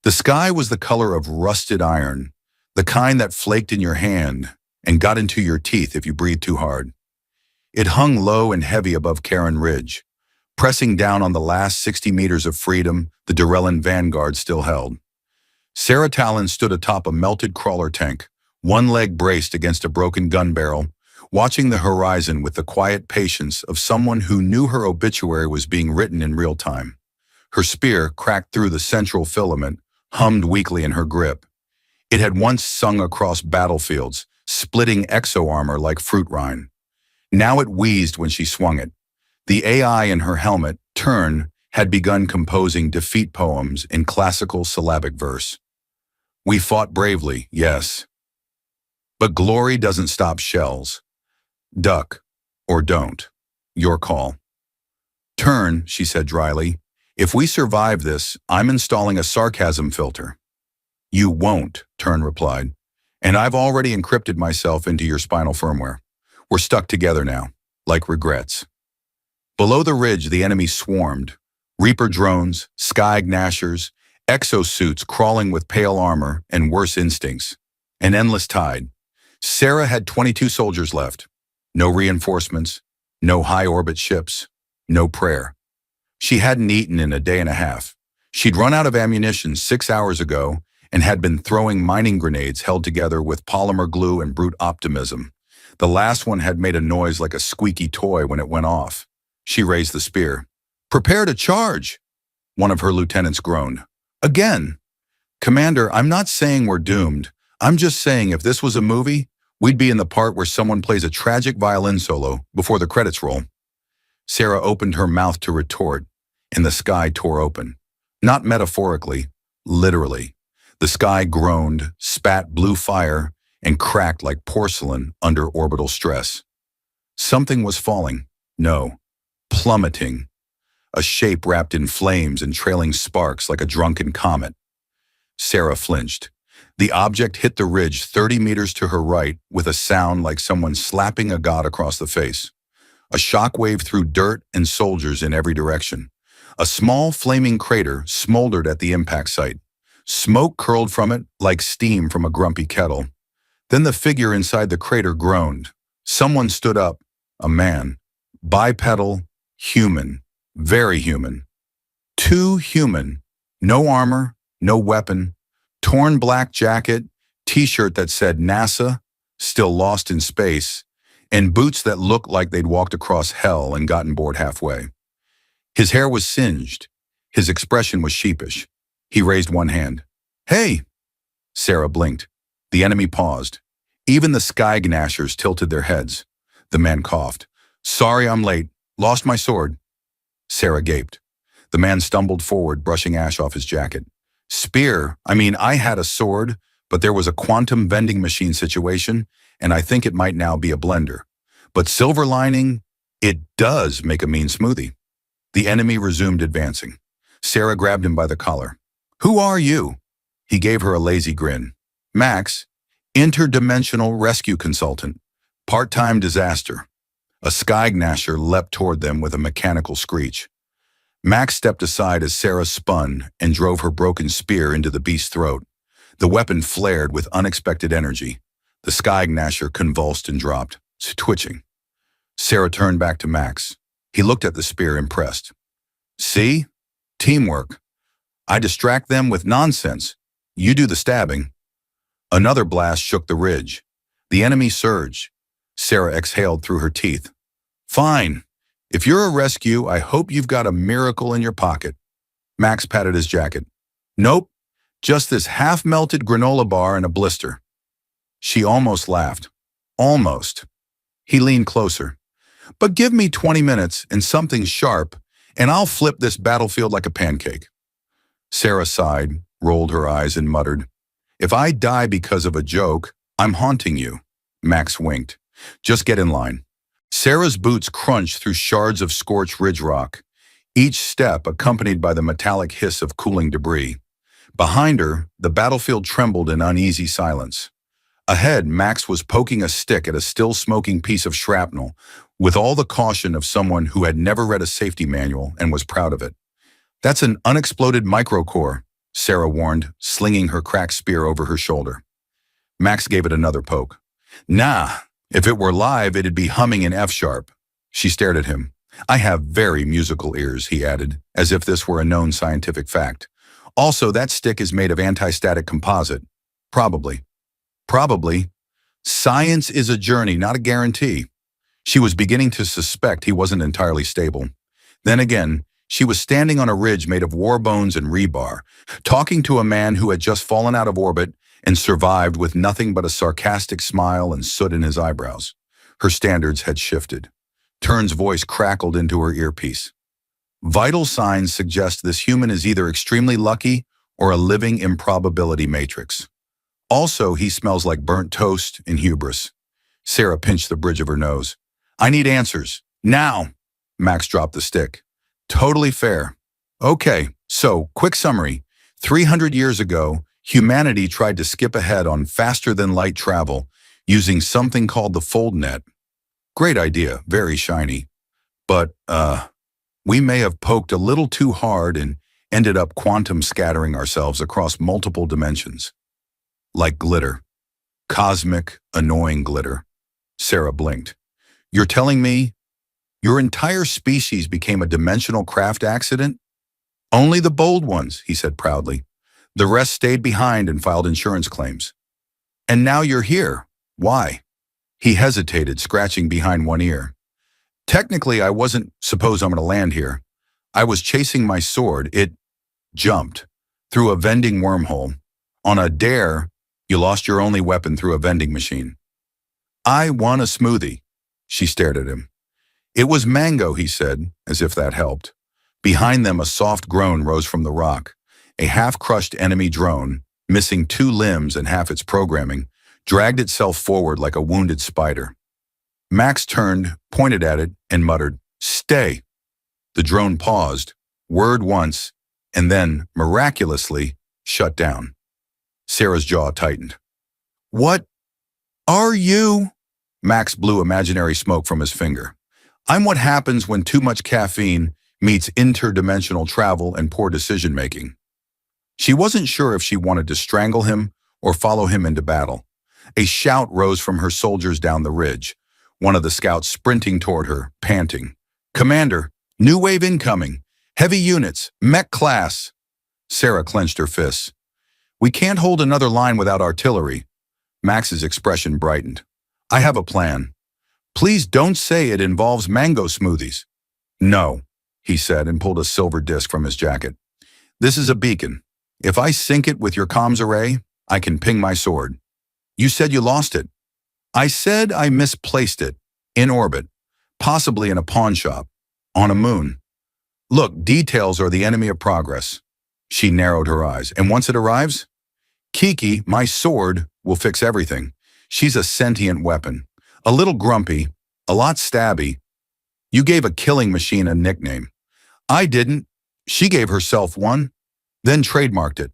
The sky was the color of rusted iron, the kind that flaked in your hand and got into your teeth if you breathed too hard. It hung low and heavy above Karen Ridge, pressing down on the last 60 meters of freedom the Durellan vanguard still held. Sarah Talon stood atop a melted crawler tank, one leg braced against a broken gun barrel, watching the horizon with the quiet patience of someone who knew her obituary was being written in real time. Her spear, cracked through the central filament, hummed weakly in her grip. It had once sung across battlefields, splitting exo-armor like fruit rind. Now it wheezed when she swung it. The AI in her helmet, Turn, had begun composing defeat poems in classical syllabic verse. We fought bravely, yes. But glory doesn't stop shells. Duck, or don't. Your call. Turn, she said dryly. If we survive this, I'm installing a sarcasm filter. You won't, Turn replied. And I've already encrypted myself into your spinal firmware. We're stuck together now, like regrets. Below the ridge, the enemy swarmed. Reaper drones, Sky Gnashers, exosuits crawling with pale armor and worse instincts. An endless tide. Sarah had 22 soldiers left. No reinforcements, no high-orbit ships, no prayer. She hadn't eaten in a day and a half. She'd run out of ammunition 6 hours ago and had been throwing mining grenades held together with polymer glue and brute optimism. The last one had made a noise like a squeaky toy when it went off. She raised the spear. Prepare to charge, one of her lieutenants groaned. Again. Commander, I'm not saying we're doomed. I'm just saying if this was a movie, we'd be in the part where someone plays a tragic violin solo before the credits roll. Sarah opened her mouth to retort, and the sky tore open. Not metaphorically, literally. The sky groaned, spat blue fire, and cracked like porcelain under orbital stress. Something was falling. No, plummeting. A shape wrapped in flames and trailing sparks like a drunken comet. Sarah flinched. The object hit the ridge 30 meters to her right with a sound like someone slapping a god across the face. A shockwave threw dirt and soldiers in every direction. A small flaming crater smoldered at the impact site. Smoke curled from it like steam from a grumpy kettle. Then the figure inside the crater groaned. Someone stood up. A man. Bipedal, human. Very human. Too human. No armor, no weapon. Torn black jacket, t-shirt that said NASA, still lost in space, and boots that looked like they'd walked across hell and gotten bored halfway. His hair was singed. His expression was sheepish. He raised one hand. Hey! Sarah blinked. The enemy paused. Even the Sky Gnashers tilted their heads. The man coughed. Sorry I'm late. Lost my sword. Sarah gaped. The man stumbled forward, brushing ash off his jacket. Spear, I had a sword, but there was a quantum vending machine situation, and I think it might now be a blender. But silver lining, it does make a mean smoothie. The enemy resumed advancing. Sarah grabbed him by the collar. Who are you? He gave her a lazy grin. Max, interdimensional rescue consultant, part-time disaster. A Sky Gnasher leapt toward them with a mechanical screech. Max stepped aside as Sarah spun and drove her broken spear into the beast's throat. The weapon flared with unexpected energy. The Sky Gnasher convulsed and dropped, twitching. Sarah turned back to Max. He looked at the spear, impressed. See? Teamwork. I distract them with nonsense. You do the stabbing. Another blast shook the ridge. The enemy surged. Sarah exhaled through her teeth. Fine. If you're a rescue, I hope you've got a miracle in your pocket. Max patted his jacket. Nope, just this half-melted granola bar and a blister. She almost laughed. Almost. He leaned closer. But give me 20 minutes and something sharp, and I'll flip this battlefield like a pancake. Sarah sighed, rolled her eyes, and muttered, If I die because of a joke, I'm haunting you. Max winked. Just get in line. Sarah's boots crunched through shards of scorched ridge rock, each step accompanied by the metallic hiss of cooling debris. Behind her, the battlefield trembled in uneasy silence. Ahead, Max was poking a stick at a still-smoking piece of shrapnel, with all the caution of someone who had never read a safety manual and was proud of it. That's an unexploded microcore, Sarah warned, slinging her cracked spear over her shoulder. Max gave it another poke. Nah, if it were live, it'd be humming in F-sharp. She stared at him. I have very musical ears, he added, as if this were a known scientific fact. Also, that stick is made of anti-static composite. Probably. Probably. Science is a journey, not a guarantee. She was beginning to suspect he wasn't entirely stable. Then again, she was standing on a ridge made of war bones and rebar, talking to a man who had just fallen out of orbit and survived with nothing but a sarcastic smile and soot in his eyebrows. Her standards had shifted. Turn's voice crackled into her earpiece. Vital signs suggest this human is either extremely lucky or a living improbability matrix. Also, he smells like burnt toast and hubris. Sarah pinched the bridge of her nose. I need answers. Now! Max dropped the stick. Totally fair. Okay, so, quick summary. 300 years ago, humanity tried to skip ahead on faster-than-light travel using something called the fold net. Great idea, very shiny. But, we may have poked a little too hard and ended up quantum scattering ourselves across multiple dimensions. Like glitter. Cosmic, annoying glitter. Sarah blinked. You're telling me your entire species became a dimensional craft accident? Only the bold ones, he said proudly. The rest stayed behind and filed insurance claims. And now you're here. Why? He hesitated, scratching behind one ear. Technically, I wasn't supposed I'm going to land here. I was chasing my sword. It jumped through a vending wormhole. On a dare, you lost your only weapon through a vending machine. I won a smoothie. She stared at him. It was mango, he said, as if that helped. Behind them, a soft groan rose from the rock. A half-crushed enemy drone, missing 2 limbs and half its programming, dragged itself forward like a wounded spider. Max turned, pointed at it, and muttered, Stay. The drone paused, whirred once, and then, miraculously, shut down. Sarah's jaw tightened. What are you? Max blew imaginary smoke from his finger. I'm what happens when too much caffeine meets interdimensional travel and poor decision-making. She wasn't sure if she wanted to strangle him or follow him into battle. A shout rose from her soldiers down the ridge, one of the scouts sprinting toward her, panting. Commander, new wave incoming. Heavy units, mech class. Sarah clenched her fists. We can't hold another line without artillery. Max's expression brightened. I have a plan. Please don't say it involves mango smoothies. No, he said and pulled a silver disc from his jacket. This is a beacon. If I sync it with your comms array, I can ping my sword. You said you lost it. I said I misplaced it. In orbit. Possibly in a pawn shop. On a moon. Look, details are the enemy of progress. She narrowed her eyes. And once it arrives? Kiki, my sword, will fix everything. She's a sentient weapon. A little grumpy. A lot stabby. You gave a killing machine a nickname. I didn't. She gave herself one. Then trademarked it.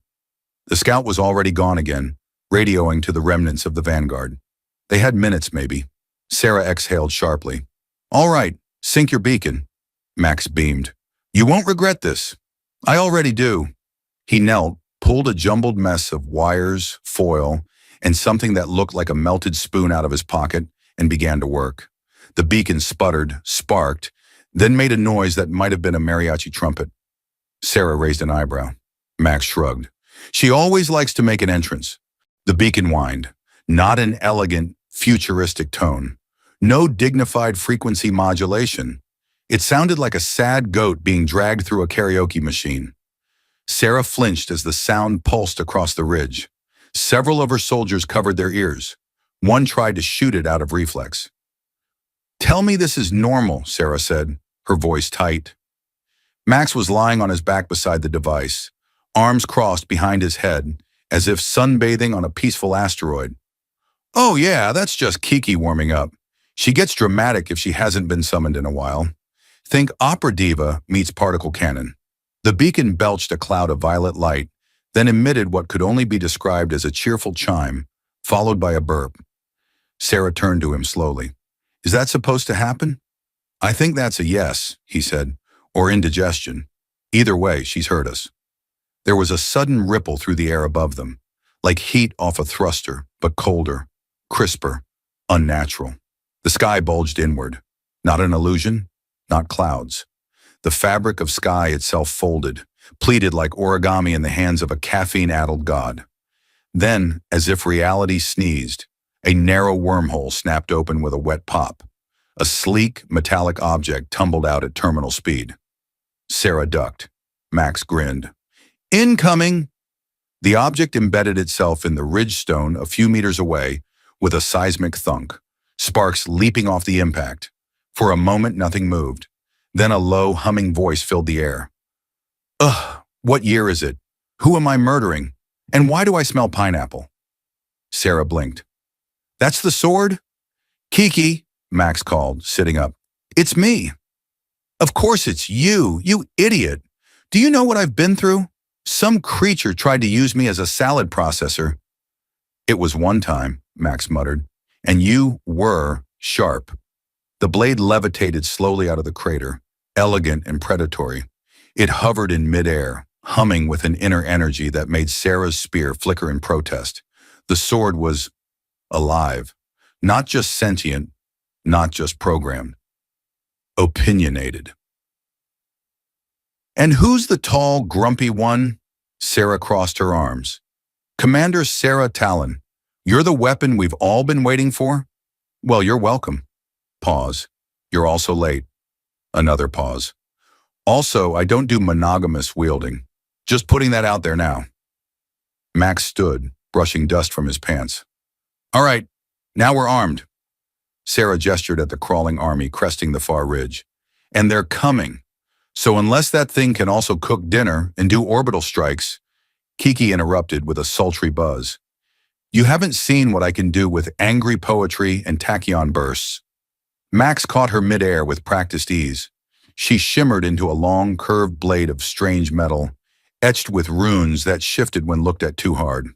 The scout was already gone again, radioing to the remnants of the vanguard. They had minutes, maybe. Sarah exhaled sharply. All right, sync your beacon. Max beamed. You won't regret this. I already do. He knelt, pulled a jumbled mess of wires, foil, and something that looked like a melted spoon out of his pocket, and began to work. The beacon sputtered, sparked, then made a noise that might have been a mariachi trumpet. Sarah raised an eyebrow. Max shrugged. She always likes to make an entrance. The beacon whined. Not an elegant, futuristic tone. No dignified frequency modulation. It sounded like a sad goat being dragged through a karaoke machine. Sarah flinched as the sound pulsed across the ridge. Several of her soldiers covered their ears. One tried to shoot it out of reflex. Tell me this is normal, Sarah said, her voice tight. Max was lying on his back beside the device, arms crossed behind his head, as if sunbathing on a peaceful asteroid. Oh yeah, that's just Kiki warming up. She gets dramatic if she hasn't been summoned in a while. Think opera diva meets particle cannon. The beacon belched a cloud of violet light, then emitted what could only be described as a cheerful chime, followed by a burp. Sarah turned to him slowly. Is that supposed to happen? I think that's a yes, he said, or indigestion. Either way, she's heard us. There was a sudden ripple through the air above them, like heat off a thruster, but colder, crisper, unnatural. The sky bulged inward. Not an illusion, not clouds. The fabric of sky itself folded, pleated like origami in the hands of a caffeine-addled god. Then, as if reality sneezed, a narrow wormhole snapped open with a wet pop. A sleek, metallic object tumbled out at terminal speed. Sarah ducked. Max grinned. Incoming! The object embedded itself in the ridge stone a few meters away with a seismic thunk, sparks leaping off the impact. For a moment, nothing moved. Then a low, humming voice filled the air. Ugh, what year is it? Who am I murdering? And why do I smell pineapple? Sarah blinked. That's the sword? Kiki, Max called, sitting up. It's me. Of course it's you, you idiot. Do you know what I've been through? Some creature tried to use me as a salad processor. It was one time, Max muttered, and you were sharp. The blade levitated slowly out of the crater, elegant and predatory. It hovered in midair, humming with an inner energy that made Sarah's spear flicker in protest. The sword was alive, not just sentient, not just programmed. Opinionated. And who's the tall, grumpy one? Sarah crossed her arms. Commander Sarah Talon, you're the weapon we've all been waiting for? Well, you're welcome. Pause. You're also late. Another pause. Also, I don't do monogamous wielding. Just putting that out there now. Max stood, brushing dust from his pants. All right, now we're armed. Sarah gestured at the crawling army cresting the far ridge. And they're coming. So unless that thing can also cook dinner and do orbital strikes, Kiki interrupted with a sultry buzz. You haven't seen what I can do with angry poetry and tachyon bursts. Max caught her midair with practiced ease. She shimmered into a long, curved blade of strange metal, etched with runes that shifted when looked at too hard.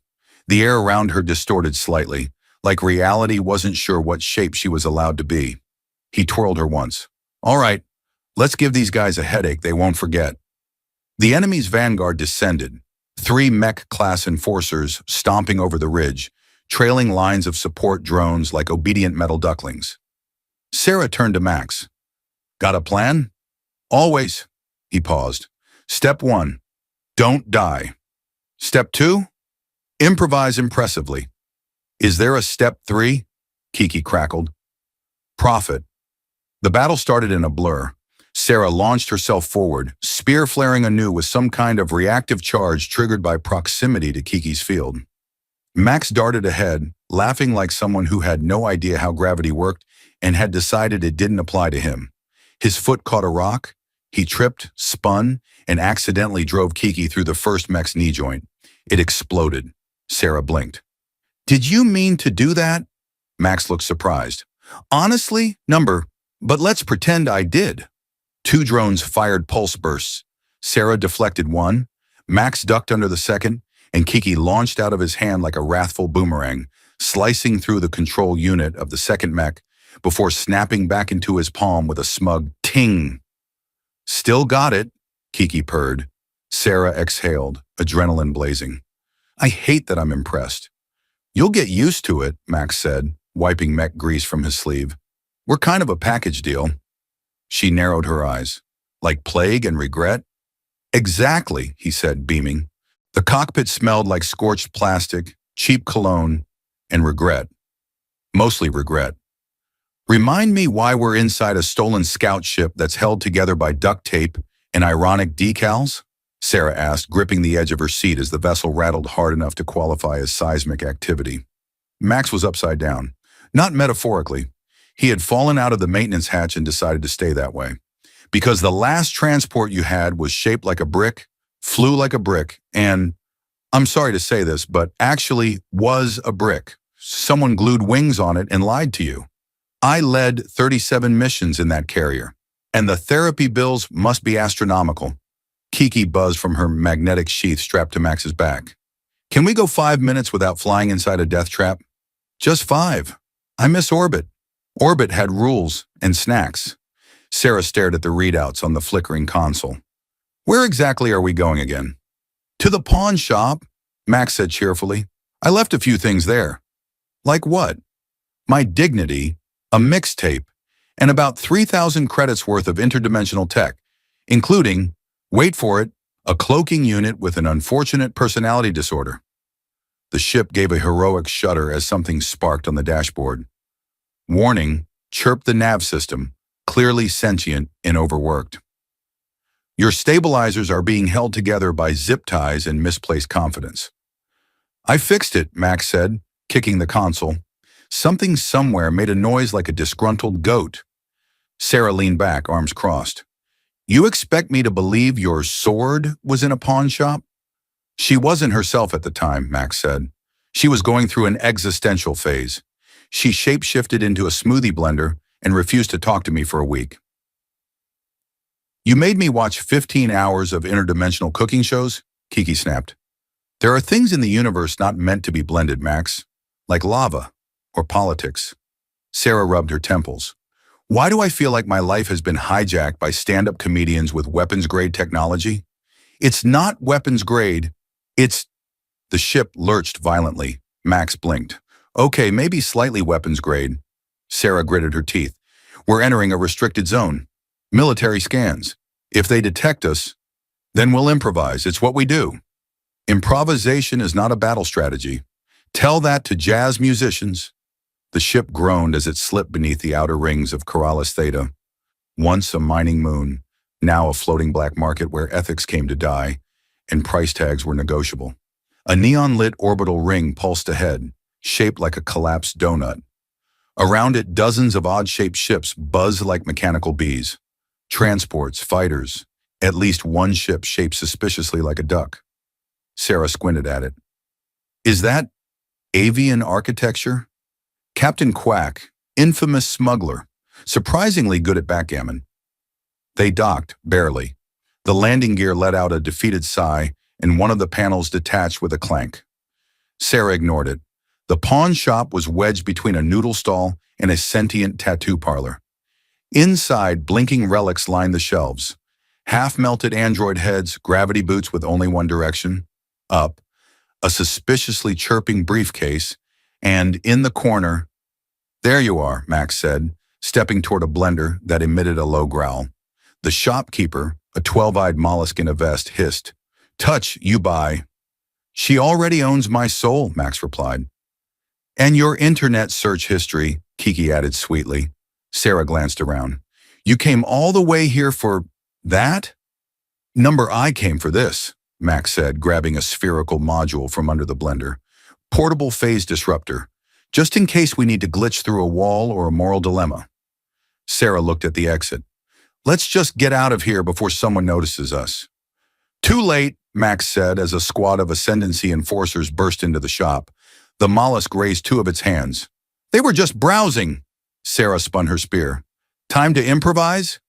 The air around her distorted slightly, like reality wasn't sure what shape she was allowed to be. He twirled her once. All right, let's give these guys a headache they won't forget. The enemy's vanguard descended, 3 mech-class enforcers stomping over the ridge, trailing lines of support drones like obedient metal ducklings. Sarah turned to Max. Got a plan? Always. He paused. Step 1, don't die. Step 2, improvise impressively. Is there a step 3? Kiki crackled. Profit. The battle started in a blur. Sarah launched herself forward, spear flaring anew with some kind of reactive charge triggered by proximity to Kiki's field. Max darted ahead, laughing like someone who had no idea how gravity worked and had decided it didn't apply to him. His foot caught a rock, he tripped, spun, and accidentally drove Kiki through the first mech's knee joint. It exploded. Sarah blinked. Did you mean to do that? Max looked surprised. Honestly, but let's pretend I did. 2 drones fired pulse bursts. Sarah deflected one, Max ducked under the second, and Kiki launched out of his hand like a wrathful boomerang, slicing through the control unit of the second mech before snapping back into his palm with a smug ting. Still got it, Kiki purred. Sarah exhaled, adrenaline blazing. I hate that I'm impressed. You'll get used to it, Max said, wiping mech grease from his sleeve. We're kind of a package deal. She narrowed her eyes. Like plague and regret? Exactly, he said, beaming. The cockpit smelled like scorched plastic, cheap cologne, and regret. Mostly regret. Remind me why we're inside a stolen scout ship that's held together by duct tape and ironic decals? Sarah asked, gripping the edge of her seat as the vessel rattled hard enough to qualify as seismic activity. Max was upside down. Not metaphorically. He had fallen out of the maintenance hatch and decided to stay that way. Because the last transport you had was shaped like a brick, flew like a brick, and, I'm sorry to say this, but actually was a brick. Someone glued wings on it and lied to you. I led 37 missions in that carrier, and the therapy bills must be astronomical. Kiki buzzed from her magnetic sheath strapped to Max's back. Can we go 5 minutes without flying inside a death trap? Just 5. I miss orbit. Orbit had rules and snacks. Sarah stared at the readouts on the flickering console. Where exactly are we going again? To the pawn shop, Max said cheerfully. I left a few things there. Like what? My dignity, a mixtape, and about 3,000 credits worth of interdimensional tech, including, wait for it, a cloaking unit with an unfortunate personality disorder. The ship gave a heroic shudder as something sparked on the dashboard. Warning, chirped the nav system, clearly sentient and overworked. Your stabilizers are being held together by zip ties and misplaced confidence. I fixed it, Max said, kicking the console. Something somewhere made a noise like a disgruntled goat. Sarah leaned back, arms crossed. You expect me to believe your sword was in a pawn shop? She wasn't herself at the time, Max said. She was going through an existential phase. She shape-shifted into a smoothie blender and refused to talk to me for a week. You made me watch 15 hours of interdimensional cooking shows? Kiki snapped. There are things in the universe not meant to be blended, Max, like lava or politics. Sarah rubbed her temples. Why do I feel like my life has been hijacked by stand-up comedians with weapons-grade technology? It's not weapons-grade, it's... The ship lurched violently. Max blinked. Okay, maybe slightly weapons-grade. Sarah gritted her teeth. We're entering a restricted zone. Military scans. If they detect us, then we'll improvise. It's what we do. Improvisation is not a battle strategy. Tell that to jazz musicians. The ship groaned as it slipped beneath the outer rings of Corrales Theta. Once a mining moon, now a floating black market where ethics came to die and price tags were negotiable. A neon-lit orbital ring pulsed ahead, shaped like a collapsed donut. Around it, dozens of odd-shaped ships buzzed like mechanical bees. Transports, fighters, at least one ship shaped suspiciously like a duck. Sarah squinted at it. Is that avian architecture? Captain Quack, infamous smuggler, surprisingly good at backgammon. They docked, barely. The landing gear let out a defeated sigh, and one of the panels detached with a clank. Sarah ignored it. The pawn shop was wedged between a noodle stall and a sentient tattoo parlor. Inside, blinking relics lined the shelves. Half-melted android heads, gravity boots with only one direction, up, a suspiciously chirping briefcase, and in the corner, there you are, Max said, stepping toward a blender that emitted a low growl. The shopkeeper, a 12-eyed mollusk in a vest, hissed, Touch, you buy. She already owns my soul, Max replied. And your internet search history, Kiki added sweetly. Sarah glanced around. You came all the way here for that? Number I came for this, Max said, grabbing a spherical module from under the blender. Portable phase disruptor, just in case we need to glitch through a wall or a moral dilemma. Sarah looked at the exit. Let's just get out of here before someone notices us. Too late, Max said as a squad of Ascendancy enforcers burst into the shop. The mollusk raised two of its hands. They were just browsing. Sarah spun her spear. Time to improvise?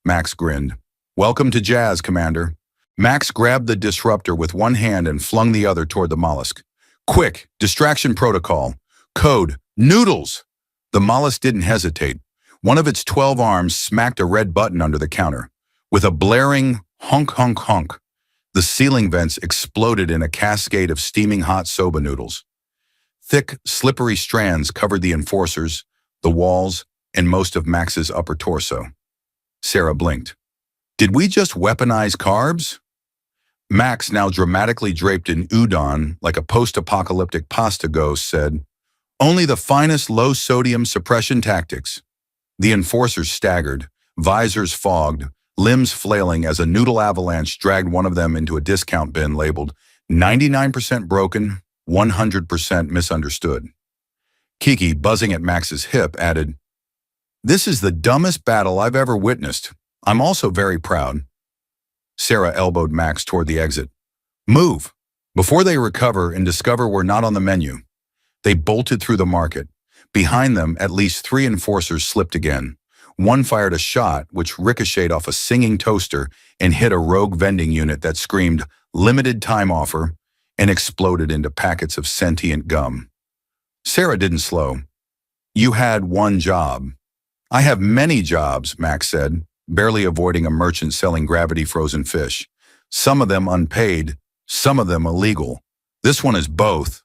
Max grinned. Welcome to jazz, Commander. Max grabbed the disruptor with one hand and flung the other toward the mollusk. Quick, distraction protocol. Code, noodles. The mollusk didn't hesitate. One of its 12 arms smacked a red button under the counter. With a blaring honk, honk, honk, the ceiling vents exploded in a cascade of steaming hot soba noodles. Thick, slippery strands covered the enforcers, the walls, and most of Max's upper torso. Sarah blinked. Did we just weaponize carbs? Max, now dramatically draped in udon like a post-apocalyptic pasta ghost, said, Only the finest low-sodium suppression tactics. The enforcers staggered, visors fogged, limbs flailing as a noodle avalanche dragged one of them into a discount bin labeled 99% broken, 100% misunderstood. Kiki, buzzing at Max's hip, added, This is the dumbest battle I've ever witnessed. I'm also very proud. Sarah elbowed Max toward the exit. Move! Before they recover and discover we're not on the menu. They bolted through the market. Behind them, at least 3 enforcers slipped again. One fired a shot, which ricocheted off a singing toaster and hit a rogue vending unit that screamed, limited time offer, and exploded into packets of sentient gum. Sarah didn't slow. You had one job. I have many jobs, Max said, barely avoiding a merchant selling gravity-frozen fish. Some of them unpaid, Some of them illegal. This one is both.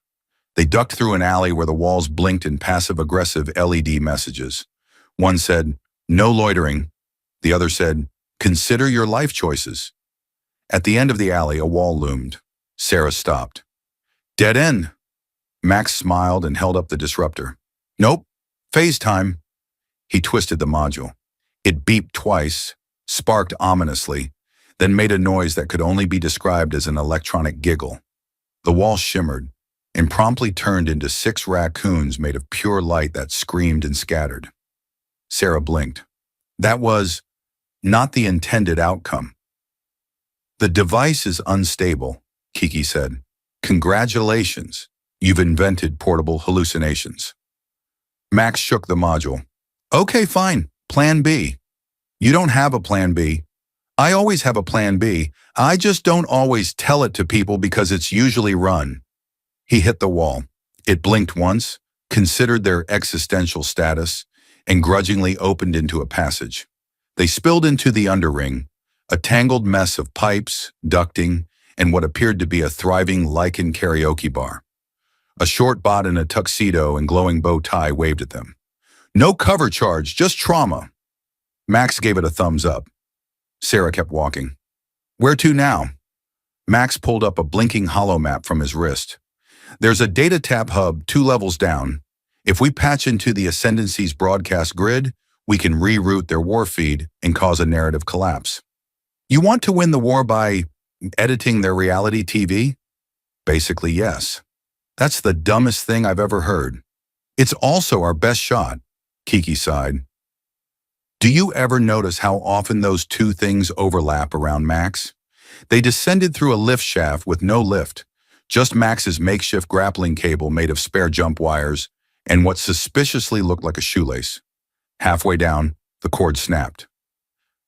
They ducked through an alley where the walls blinked in passive-aggressive LED messages. One said, "No loitering." The other said, "Consider your life choices." At the end of the alley, a wall loomed. Sarah stopped. "Dead end." Max smiled and held up the disruptor. "Nope. Phase time." He twisted the module. It beeped twice, sparked ominously, then made a noise that could only be described as an electronic giggle. The wall shimmered and promptly turned into 6 raccoons made of pure light that screamed and scattered. Sarah blinked. That was not the intended outcome. "The device is unstable," Kiki said. "Congratulations, you've invented portable hallucinations." Max shook the module. "Okay, fine. Plan B." "You don't have a plan B." "I always have a plan B. I just don't always tell it to people because it's usually run." He hit the wall. It blinked once, considered their existential status, and grudgingly opened into a passage. They spilled into the underring, a tangled mess of pipes, ducting, and what appeared to be a thriving lichen karaoke bar. A short bot in a tuxedo and glowing bow tie waved at them. "No cover charge, just trauma." Max gave it a thumbs up. Sarah kept walking. "Where to now?" Max pulled up a blinking holomap from his wrist. "There's a data tap hub 2 levels down. If we patch into the Ascendancy's broadcast grid, we can reroute their war feed and cause a narrative collapse." "You want to win the war by editing their reality TV?" "Basically, yes." "That's the dumbest thing I've ever heard." "It's also our best shot," Kiki sighed. Do you ever notice how often those two things overlap around Max? They descended through a lift shaft with no lift, just Max's makeshift grappling cable made of spare jump wires and what suspiciously looked like a shoelace. Halfway down, the cord snapped.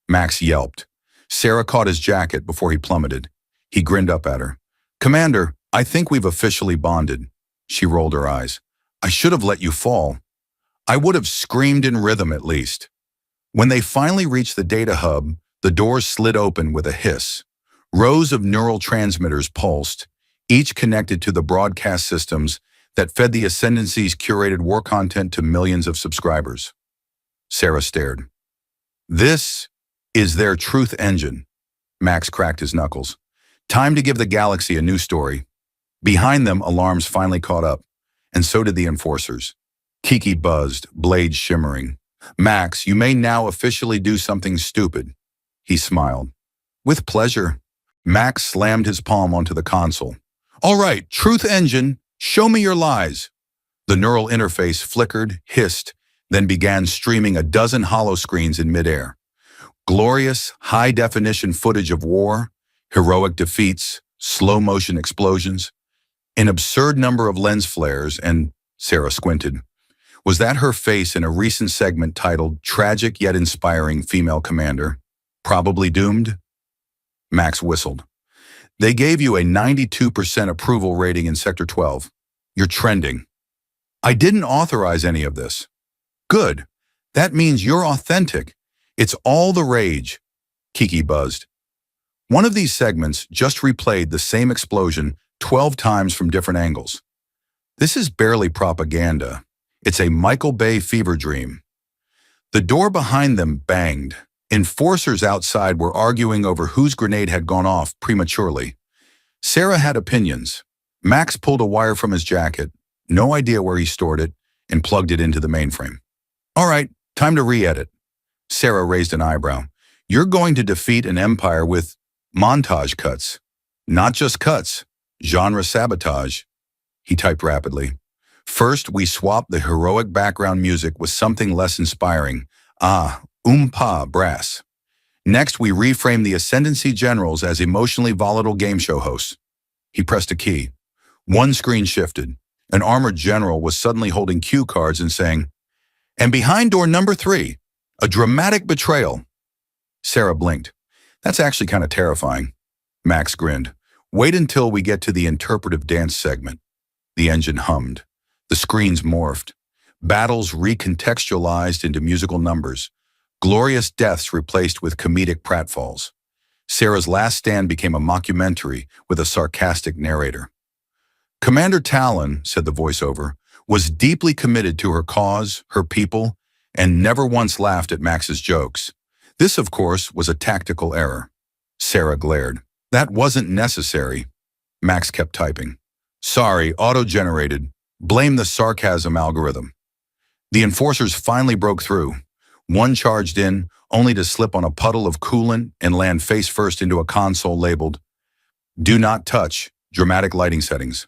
Max yelped. Sarah caught his jacket before he plummeted. He grinned up at her. "Commander, I think we've officially bonded." She rolled her eyes. "I should have let you fall." "I would have screamed in rhythm at least." When they finally reached the data hub, the doors slid open with a hiss. Rows of neural transmitters pulsed, each connected to the broadcast systems that fed the Ascendancy's curated war content to millions of subscribers. Sarah stared. "This is their truth engine." Max cracked his knuckles. "Time to give the galaxy a new story." Behind them, alarms finally caught up, and so did the enforcers. Kiki buzzed, blades shimmering. "Max, you may now officially do something stupid." He smiled. "With pleasure." Max slammed his palm onto the console. "All right, truth engine, show me your lies." The neural interface flickered, hissed, then began streaming a dozen hollow screens in midair. Glorious, high-definition footage of war, heroic defeats, slow-motion explosions, an absurd number of lens flares, and Sarah squinted. Was that her face in a recent segment titled "Tragic Yet Inspiring Female Commander? Probably Doomed"? Max whistled. "They gave you a 92% approval rating in Sector 12. You're trending." "I didn't authorize any of this." "Good. That means you're authentic. It's all the rage." Kiki buzzed. One of these segments just replayed the same explosion 12 times from different angles. This is barely propaganda. It's a Michael Bay fever dream. The door behind them banged. Enforcers outside were arguing over whose grenade had gone off prematurely. Sarah had opinions. Max pulled a wire from his jacket, no idea where he stored it, and plugged it into the mainframe. "All right, time to re-edit." Sarah raised an eyebrow. "You're going to defeat an empire with montage cuts. Not just cuts, genre sabotage." He typed rapidly. "First, we swap the heroic background music with something less inspiring. Pa, brass. Next, we reframe the Ascendancy generals as emotionally volatile game show hosts." He pressed a key. One screen shifted. An armored general was suddenly holding cue cards and saying, "And behind door number 3, a dramatic betrayal." Sarah blinked. "That's actually kind of terrifying." Max grinned. "Wait until we get to the interpretive dance segment." The engine hummed. The screens morphed. Battles recontextualized into musical numbers. Glorious deaths replaced with comedic pratfalls. Sarah's last stand became a mockumentary with a sarcastic narrator. Commander Talon, said the voiceover, was deeply committed to her cause, her people, and never once laughed at Max's jokes. This, of course, was a tactical error. Sarah glared. That wasn't necessary. Max kept typing. Sorry, auto-generated. Blame the sarcasm algorithm. The enforcers finally broke through. One charged in, only to slip on a puddle of coolant and land face first into a console labeled, Do Not Touch, Dramatic Lighting Settings.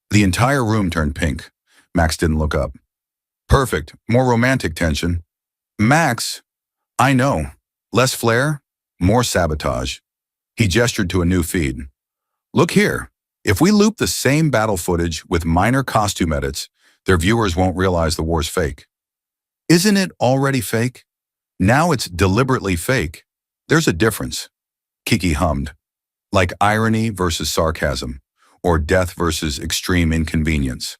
The entire room turned pink. Max didn't look up. Perfect, more romantic tension. Max, I know. Less flair, more sabotage. He gestured to a new feed. Look here. If we loop the same battle footage with minor costume edits, their viewers won't realize the war's fake. Isn't it already fake? Now it's deliberately fake. There's a difference. Kiki hummed. Like irony versus sarcasm, or death versus extreme inconvenience.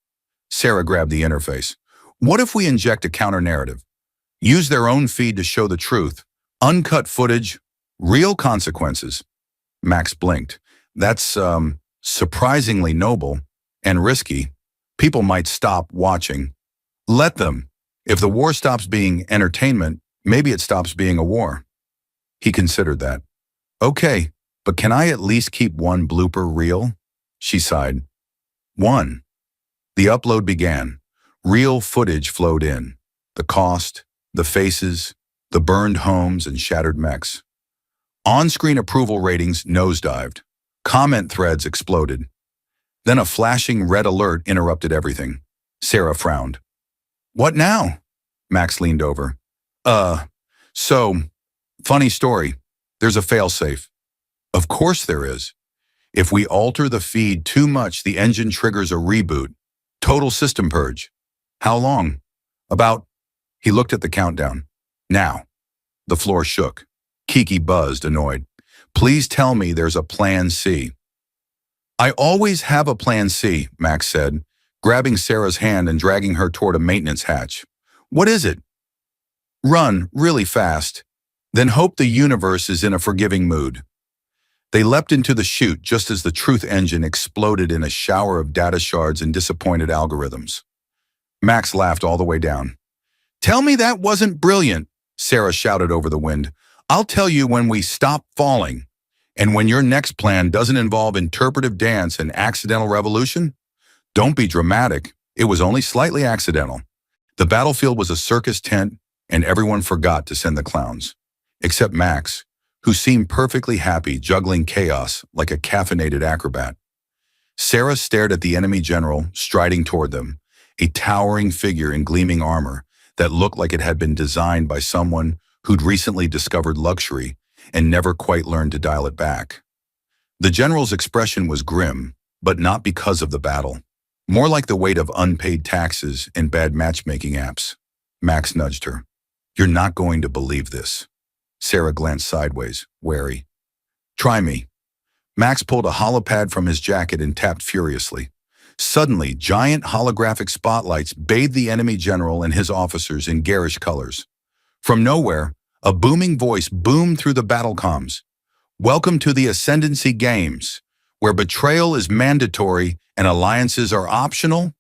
Sarah grabbed the interface. What if we inject a counter-narrative? Use their own feed to show the truth. Uncut footage, real consequences. Max blinked. That's, surprisingly noble and risky. People might stop watching. Let them. If the war stops being entertainment, maybe it stops being a war. He considered that. Okay, but can I at least keep one blooper real? She sighed. One. The upload began. Real footage flowed in. The cost, the faces, the burned homes and shattered mechs. On-screen approval ratings nosedived. Comment threads exploded. Then a flashing red alert interrupted everything. Sarah frowned. What now? Max leaned over. Funny story. There's a failsafe. Of course there is. If we alter the feed too much, the engine triggers a reboot. Total system purge. How long? About... He looked at the countdown. Now. The floor shook. Kiki buzzed, annoyed. Please tell me there's a plan C. I always have a plan C, Max said, grabbing Sarah's hand and dragging her toward a maintenance hatch. What is it? Run really fast, then hope the universe is in a forgiving mood. They leapt into the chute just as the truth engine exploded in a shower of data shards and disappointed algorithms. Max laughed all the way down. Tell me that wasn't brilliant, Sarah shouted over the wind. I'll tell you when we stop falling. And when your next plan doesn't involve interpretive dance and accidental revolution, don't be dramatic. It was only slightly accidental. The battlefield was a circus tent, and everyone forgot to send the clowns. Except Max, who seemed perfectly happy juggling chaos like a caffeinated acrobat. Sarah stared at the enemy general striding toward them, a towering figure in gleaming armor that looked like it had been designed by someone who'd recently discovered luxury and never quite learned to dial it back. The general's expression was grim, but not because of the battle. More like the weight of unpaid taxes and bad matchmaking apps. Max nudged her. You're not going to believe this. Sarah glanced sideways, wary. Try me. Max pulled a holopad from his jacket and tapped furiously. Suddenly, giant holographic spotlights bathed the enemy general and his officers in garish colors. From nowhere, a booming voice boomed through the battle comms. Welcome to the Ascendancy Games, where betrayal is mandatory and alliances are optional.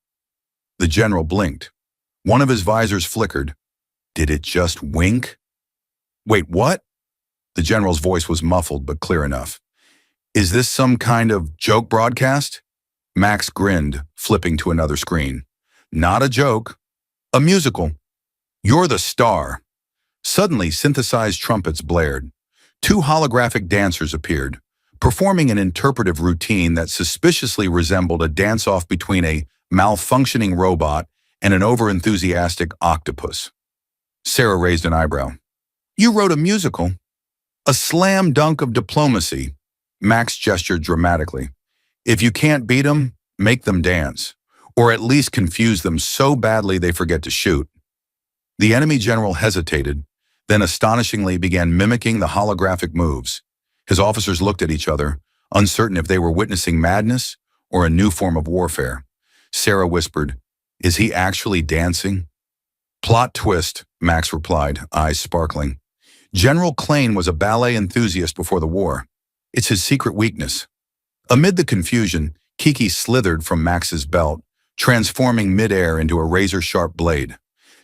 The general blinked. One of his visors flickered. Did it just wink? Wait, what? The general's voice was muffled but clear enough. Is this some kind of joke broadcast? Max grinned, flipping to another screen. Not a joke. A musical. You're the star. Suddenly, synthesized trumpets blared. Two holographic dancers appeared, performing an interpretive routine that suspiciously resembled a dance-off between a malfunctioning robot and an overenthusiastic octopus. Sarah raised an eyebrow. You wrote a musical? A slam dunk of diplomacy. Max gestured dramatically. If you can't beat them, make them dance, or at least confuse them so badly they forget to shoot. The enemy general hesitated, then astonishingly began mimicking the holographic moves. His officers looked at each other, uncertain if they were witnessing madness or a new form of warfare. Sarah whispered, Is he actually dancing? Plot twist, Max replied, eyes sparkling. General Klain was a ballet enthusiast before the war. It's his secret weakness. Amid the confusion, Kiki slithered from Max's belt, transforming midair into a razor-sharp blade.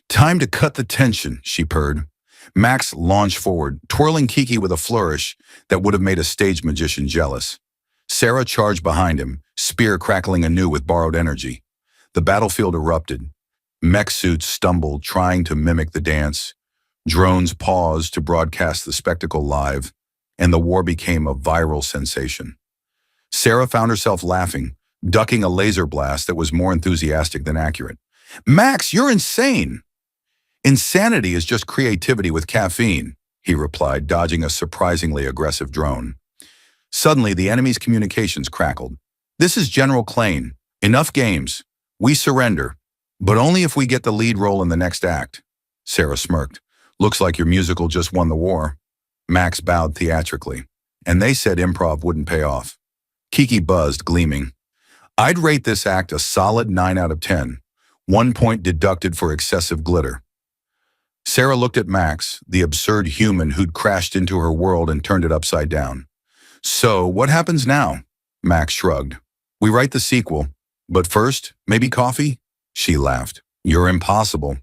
Time to cut the tension, she purred. Max launched forward, twirling Kiki with a flourish that would have made a stage magician jealous. Sarah charged behind him, spear crackling anew with borrowed energy. The battlefield erupted. Mech suits stumbled, trying to mimic the dance. Drones paused to broadcast the spectacle live, and the war became a viral sensation. Sarah found herself laughing, ducking a laser blast that was more enthusiastic than accurate. "Max, you're insane!" "Insanity is just creativity with caffeine," he replied, dodging a surprisingly aggressive drone. Suddenly, the enemy's communications crackled. "This is General Klain. Enough games. We surrender. But only if we get the lead role in the next act." Sarah smirked. "Looks like your musical just won the war." Max bowed theatrically. "And they said improv wouldn't pay off." Kiki buzzed, gleaming. "I'd rate this act a solid 9 out of 10. 1 point deducted for excessive glitter." Sarah looked at Max, the absurd human who'd crashed into her world and turned it upside down. "So, what happens now?" Max shrugged. "We write the sequel. But first, maybe coffee?" She laughed. "You're impossible."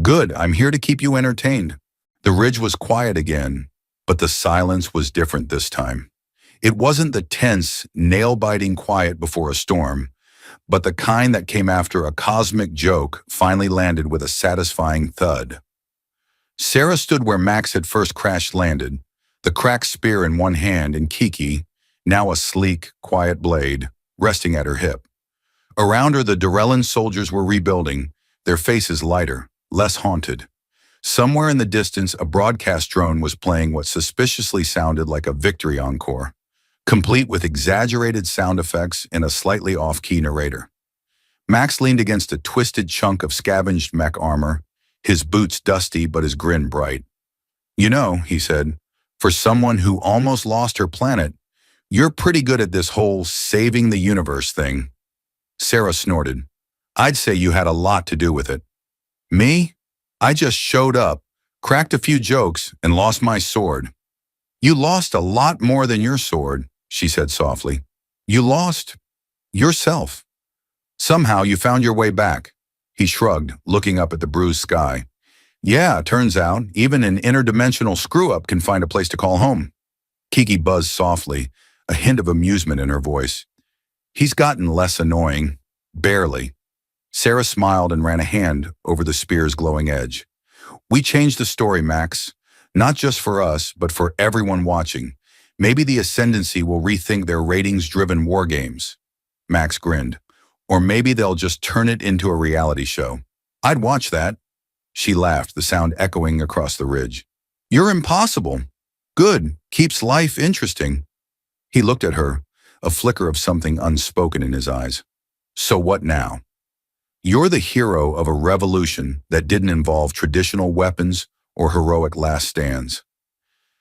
"Good, I'm here to keep you entertained." The ridge was quiet again, but the silence was different this time. It wasn't the tense, nail-biting quiet before a storm, but the kind that came after a cosmic joke finally landed with a satisfying thud. Sarah stood where Max had first crash-landed, the cracked spear in one hand and Kiki, now a sleek, quiet blade, resting at her hip. Around her, the Durellan soldiers were rebuilding, their faces lighter, less haunted. Somewhere in the distance, a broadcast drone was playing what suspiciously sounded like a victory encore, complete with exaggerated sound effects and a slightly off-key narrator. Max leaned against a twisted chunk of scavenged mech armor, his boots dusty but his grin bright. "You know," he said, "for someone who almost lost her planet, you're pretty good at this whole saving the universe thing." Sarah snorted. "I'd say you had a lot to do with it." "Me? I just showed up, cracked a few jokes, and lost my sword." "You lost a lot more than your sword," she said softly. "You lost yourself. Somehow you found your way back." He shrugged, looking up at the bruised sky. "Yeah, turns out, even an interdimensional screw-up can find a place to call home." Kiki buzzed softly, a hint of amusement in her voice. "He's gotten less annoying. Barely." Sarah smiled and ran a hand over the spear's glowing edge. "We changed the story, Max. Not just for us, but for everyone watching. Maybe the Ascendancy will rethink their ratings-driven war games." Max grinned. "Or maybe they'll just turn it into a reality show. I'd watch that." She laughed, the sound echoing across the ridge. "You're impossible." "Good. Keeps life interesting." He looked at her, a flicker of something unspoken in his eyes. "So what now?" "You're the hero of a revolution that didn't involve traditional weapons or heroic last stands."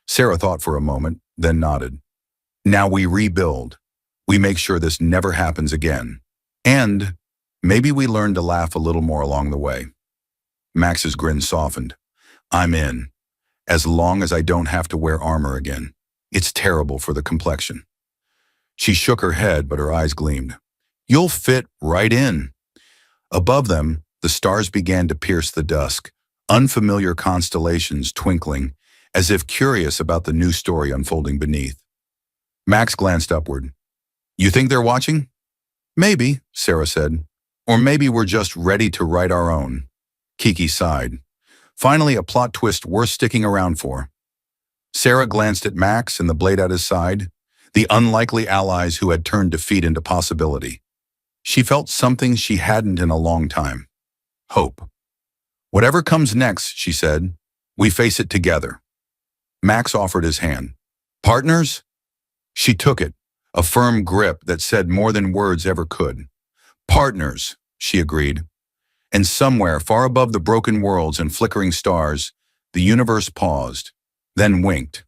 Sarah thought for a moment, then nodded. "Now we rebuild. We make sure this never happens again. And maybe we learn to laugh a little more along the way." Max's grin softened. "I'm in. As long as I don't have to wear armor again. It's terrible for the complexion." She shook her head, but her eyes gleamed. "You'll fit right in." Above them, the stars began to pierce the dusk, unfamiliar constellations twinkling, as if curious about the new story unfolding beneath. Max glanced upward. "You think they're watching?" "Maybe," Sarah said. "Or maybe we're just ready to write our own." Kiki sighed. "Finally, a plot twist worth sticking around for." Sarah glanced at Max and the blade at his side, the unlikely allies who had turned defeat into possibility. She felt something she hadn't in a long time. Hope. "Whatever comes next," she said, "we face it together." Max offered his hand. "Partners?" She took it, a firm grip that said more than words ever could. "Partners," she agreed. And somewhere, far above the broken worlds and flickering stars, the universe paused, then winked.